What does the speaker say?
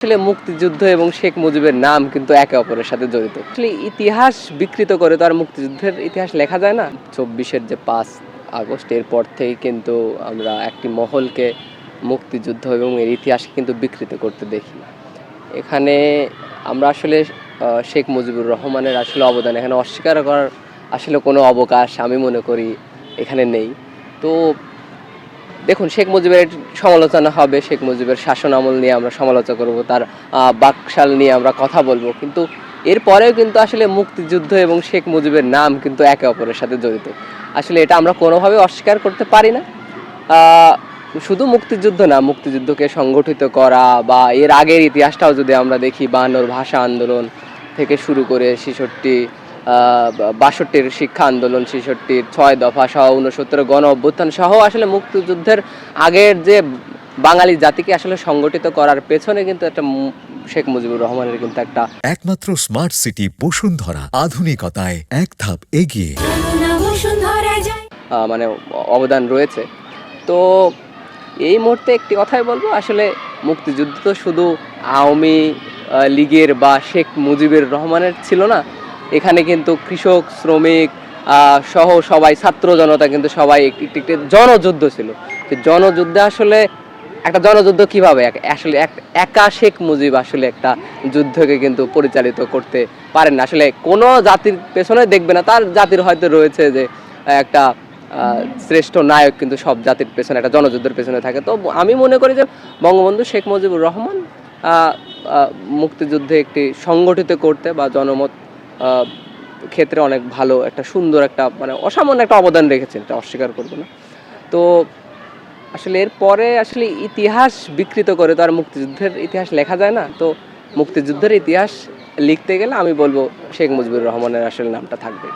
আসলে মুক্তিযুদ্ধ এবং শেখ মুজিবের নাম কিন্তু একে অপরের সাথে জড়িত। আসলে ইতিহাস বিকৃত করে তো আর মুক্তিযুদ্ধের ইতিহাস লেখা যায় না। ২৪-এর যে ৫ আগস্ট এর পর থেকেই কিন্তু আমরা একটি মহলকে মুক্তিযুদ্ধ এবং এর ইতিহাসকে কিন্তু বিকৃত করতে দেখি। এখানে আমরা আসলে শেখ মুজিবুর রহমানের আসলে অবদান এখানে অস্বীকার করার আসলে কোনো অবকাশ আমি মনে করি এখানে নেই। তো দেখুন, শেখ মুজিবের সমালোচনা হবে, শেখ মুজিবের শাসন আমল নিয়ে আমরা সমালোচনা করব, তার বাকশাল নিয়ে আমরা কথা বলবো, কিন্তু এরপরেও কিন্তু আসলে মুক্তিযুদ্ধ এবং শেখ মুজিবের নাম কিন্তু একে অপরের সাথে জড়িত। আসলে এটা আমরা কোনোভাবে অস্বীকার করতে পারি না। শুধু মুক্তিযুদ্ধ না, মুক্তিযুদ্ধকে সংগঠিত করা বা এর আগের ইতিহাসটাও যদি আমরা দেখি, ৫২ ভাষা আন্দোলন থেকে শুরু করে ৬২-র শিক্ষা আন্দোলন, ৬৬-র ৬ দফা সহ ৬৯-এর গণ অভ্যুত্থান সহ আসলে মুক্তিযুদ্ধের আগের যে বাঙালি জাতিকে আসলে সংগঠিত করার পেছনে কিন্তু একটা শেখ মুজিবুর রহমানের কিন্তু একটা একমাত্র স্মার্ট সিটি বসুন্ধরা, আধুনিকতায় এক ধাপ এগিয়ে মানে অবদান রয়েছে। তো এই মুহূর্তে একটি কথাই বলবো, আসলে মুক্তিযুদ্ধ তো শুধু আওয়ামী লীগের বা শেখ মুজিবুর রহমানের ছিল না। এখানে কিন্তু কৃষক, শ্রমিক সহ সবাই, ছাত্র জনতা কিন্তু সবাই একটি জনযুদ্ধ ছিল। তো জনযুদ্ধে আসলে একটা জনযুদ্ধ কিভাবে আসলে একা শেখ মুজিব আসলে একটা যুদ্ধকে কিন্তু পরিচালিত করতে পারেন না। আসলে কোনো জাতির পেছনে দেখবে না, তার জাতির হয়তো রয়েছে যে একটা শ্রেষ্ঠ নায়ক, কিন্তু সব জাতির পেছনে একটা জনযুদ্ধের পেছনে থাকে। তো আমি মনে করি যে বঙ্গবন্ধু শেখ মুজিবুর রহমান মুক্তিযুদ্ধে একটি সংগঠিত করতে বা জনমত ক্ষেত্রে অনেক ভালো একটা সুন্দর একটা মানে অসামান্য একটা অবদান রেখেছেন, এটা অস্বীকার করব না। তো আসলে এরপরে আসলে ইতিহাস বিকৃত করে তো আর মুক্তিযুদ্ধের ইতিহাস লেখা যায় না। তো মুক্তিযুদ্ধের ইতিহাস লিখতে গেলে আমি বলবো শেখ মুজিবুর রহমানের আসলে নামটা থাকবে।